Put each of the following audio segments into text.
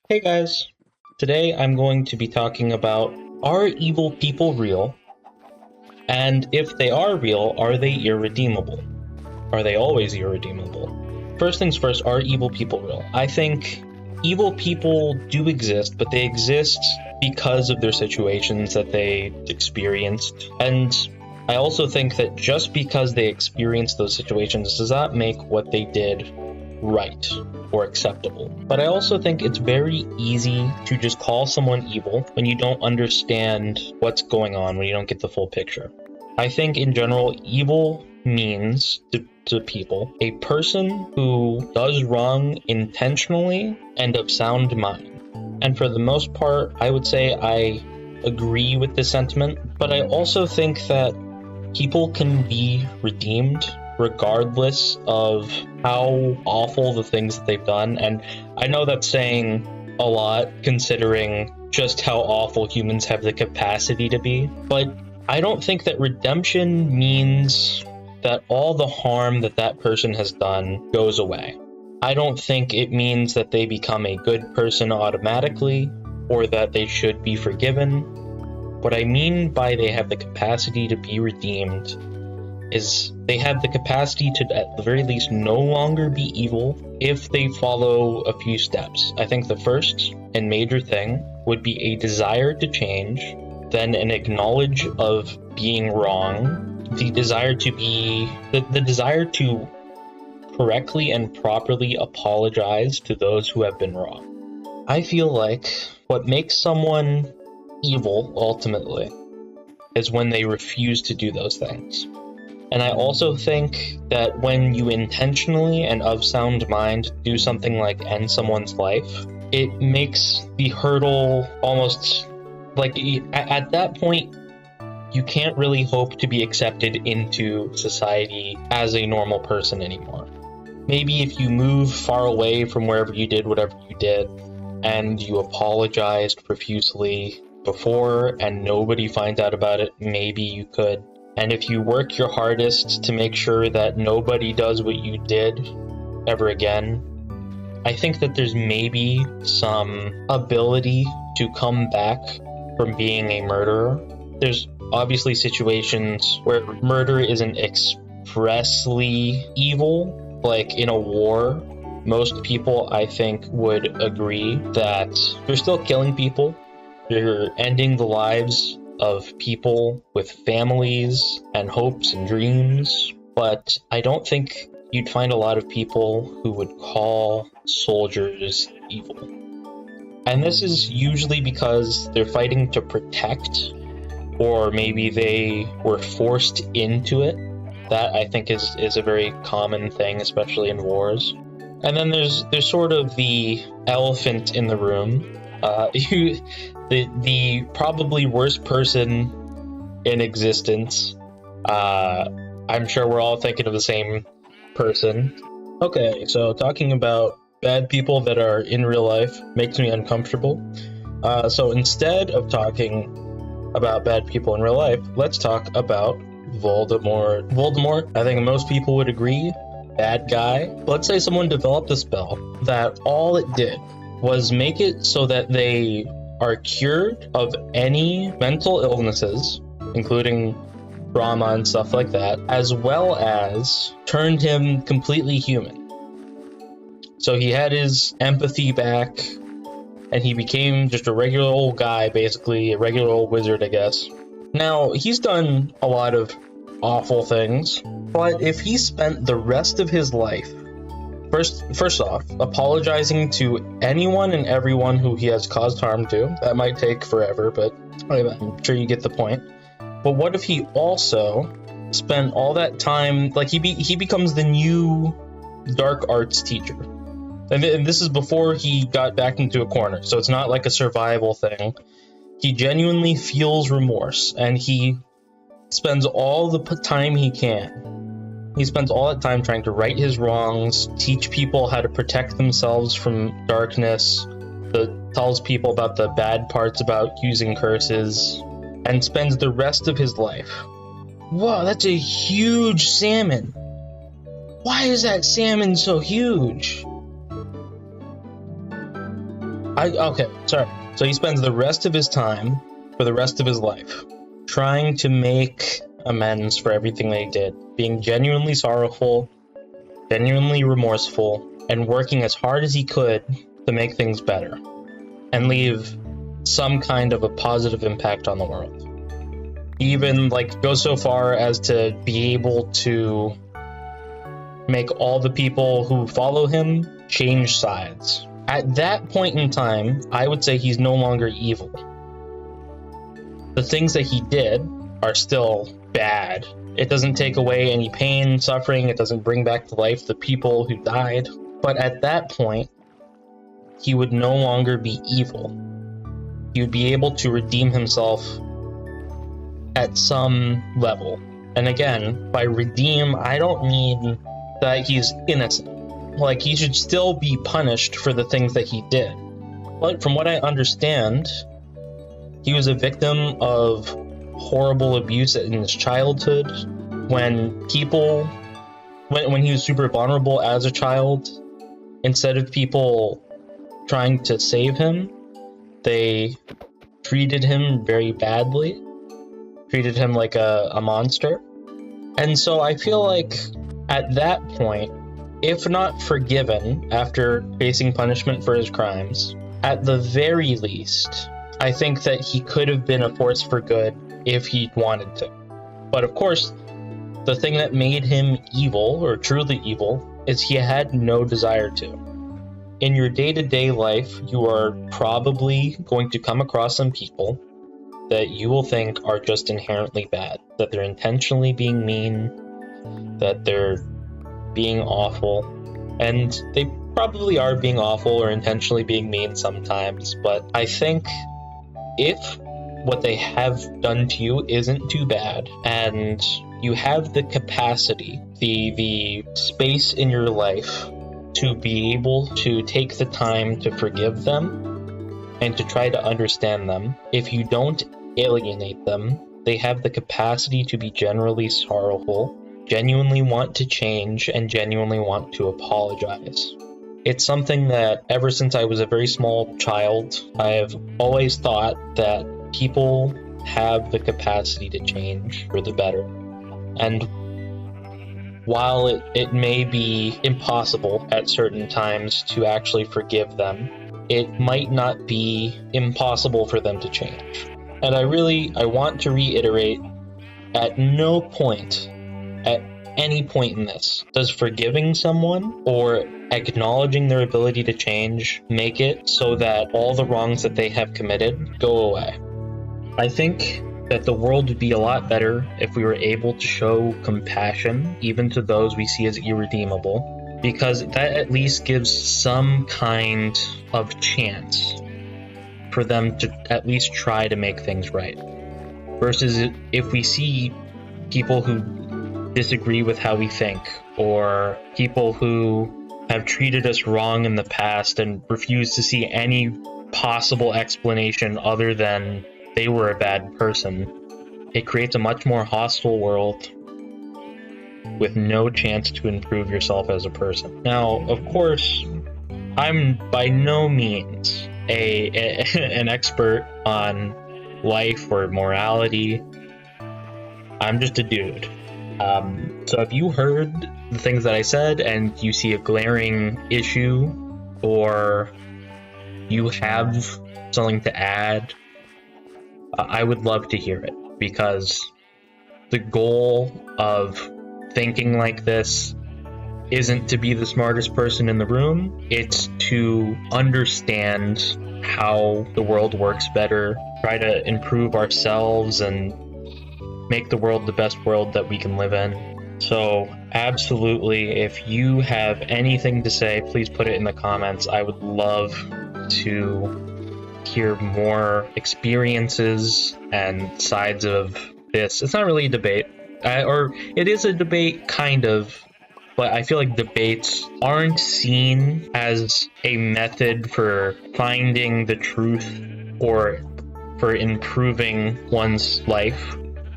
Hey guys, today I'm going to be talking about, are evil people real? And if they are real, are they irredeemable? Are they always irredeemable? First things first, are evil people real? I think evil people do exist, but they exist because of their situations that they experienced. And I also think that just because they experienced those situations does not make what they did right or acceptable. But I also think it's very easy to just call someone evil when you don't understand what's going on, when you don't get the full picture. I think in general, evil means to people a person who does wrong intentionally and of sound mind. And for the most part, I would say I agree with this sentiment, but I also think that people can be redeemed regardless of how awful the things that they've done. And I know that's saying a lot considering just how awful humans have the capacity to be, but I don't think that redemption means that all the harm that that person has done goes away. I don't think it means that they become a good person automatically or that they should be forgiven. What I mean by they have the capacity to be redeemed is they have the capacity to, at the very least, no longer be evil if they follow a few steps. I think the first and major thing would be a desire to change, then an acknowledge of being wrong, the desire to correctly and properly apologize to those who have been wrong. I feel like what makes someone evil, ultimately, is when they refuse to do those things. And I also think that when you intentionally and of sound mind do something like end someone's life, it makes the hurdle almost like at that point, you can't really hope to be accepted into society as a normal person anymore. Maybe if you move far away from wherever you did whatever you did and you apologized profusely before and nobody finds out about it, maybe you could. And if you work your hardest to make sure that nobody does what you did ever again, I think that there's maybe some ability to come back from being a murderer. There's obviously situations where murder isn't expressly evil, like in a war. Most people, I think, would agree that you're still killing people. You're ending the lives of people with families and hopes and dreams, but I don't think you'd find a lot of people who would call soldiers evil. And this is usually because they're fighting to protect, or maybe they were forced into it. That, I think, is a very common thing, especially in wars. And then there's sort of the elephant in the room. The probably worst person in existence. I'm sure we're all thinking of the same person. Okay, so talking about bad people that are in real life makes me uncomfortable. So instead of talking about bad people in real life, let's talk about Voldemort. Voldemort, I think most people would agree, bad guy. Let's say someone developed a spell that all it did was make it so that they are cured of any mental illnesses, including trauma and stuff like that, as well as turned him completely human. So he had his empathy back, and he became just a regular old guy, basically, a regular old wizard, I guess. Now, he's done a lot of awful things, but if he spent the rest of his life First off, apologizing to anyone and everyone who he has caused harm to. That might take forever, but I'm sure you get the point. But what if he also spent all that time, like he becomes the new dark arts teacher? And this is before he got back into a corner, so it's not like a survival thing. He genuinely feels remorse, and he spends all the time he can. He spends all that time trying to right his wrongs, teach people how to protect themselves from darkness, tells people about the bad parts about using curses, and spends the rest of his life. Whoa, that's a huge salmon. Why is that salmon so huge? Okay, sorry. So he spends the rest of his time, for the rest of his life, trying to make amends for everything they did, being genuinely sorrowful, genuinely remorseful, and working as hard as he could to make things better and leave some kind of a positive impact on the world. He even goes so far as to be able to make all the people who follow him change sides. At that point in time, I would say he's no longer evil. The things that he did are still bad. It doesn't take away any pain, suffering, it doesn't bring back to life the people who died. But at that point, he would no longer be evil. He would be able to redeem himself at some level. And again, by redeem, I don't mean that he's innocent. He should still be punished for the things that he did. But from what I understand, he was a victim of horrible abuse in his childhood. When he was super vulnerable as a child, instead of people trying to save him, they treated him very badly, treated him like a monster. And so I feel like at that point, if not forgiven after facing punishment for his crimes, at the very least, I think that he could have been a force for good if he wanted to. But of course, the thing that made him evil, or truly evil, is he had no desire to. In your day-to-day life, you are probably going to come across some people that you will think are just inherently bad, that they're intentionally being mean, that they're being awful, and they probably are being awful or intentionally being mean sometimes. But I think if what they have done to you isn't too bad, and you have the capacity, the space in your life to be able to take the time to forgive them and to try to understand them, if you don't alienate them, they have the capacity to be generally sorrowful, genuinely want to change, and genuinely want to apologize. It's something that ever since I was a very small child, I have always thought that people have the capacity to change for the better. And while it may be impossible at certain times to actually forgive them, it might not be impossible for them to change. And I want to reiterate, at no point, at any point in this, does forgiving someone or acknowledging their ability to change make it so that all the wrongs that they have committed go away. I think that the world would be a lot better if we were able to show compassion even to those we see as irredeemable, because that at least gives some kind of chance for them to at least try to make things right. Versus if we see people who disagree with how we think, or people who have treated us wrong in the past and refuse to see any possible explanation other than they were a bad person, it creates a much more hostile world with no chance to improve yourself as a person. Now, of course, I'm by no means an expert on life or morality. I'm just a dude. So if you heard the things that I said and you see a glaring issue, or you have something to add, I would love to hear it, because the goal of thinking like this isn't to be the smartest person in the room. It's to understand how the world works better, try to improve ourselves, and make the world the best world that we can live in. So absolutely, if you have anything to say, please put it in the comments. I would love to hear more experiences and sides of this. It's not really a debate, or it is a debate kind of, but I feel like debates aren't seen as a method for finding the truth or for improving one's life.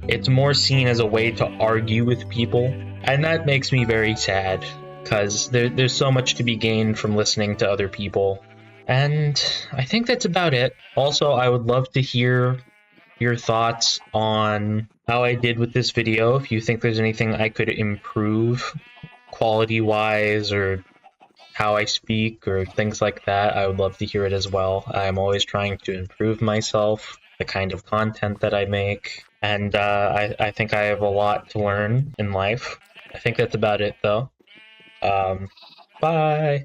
It's more seen as a way to argue with people, and that makes me very sad, because there's so much to be gained from listening to other people And I think that's about it. Also, I would love to hear your thoughts on how I did with this video. If you think there's anything I could improve quality-wise, or how I speak, or things like that, I would love to hear it as well. I'm always trying to improve myself, the kind of content that I make, and I think I have a lot to learn in life. I think that's about it, though. Bye!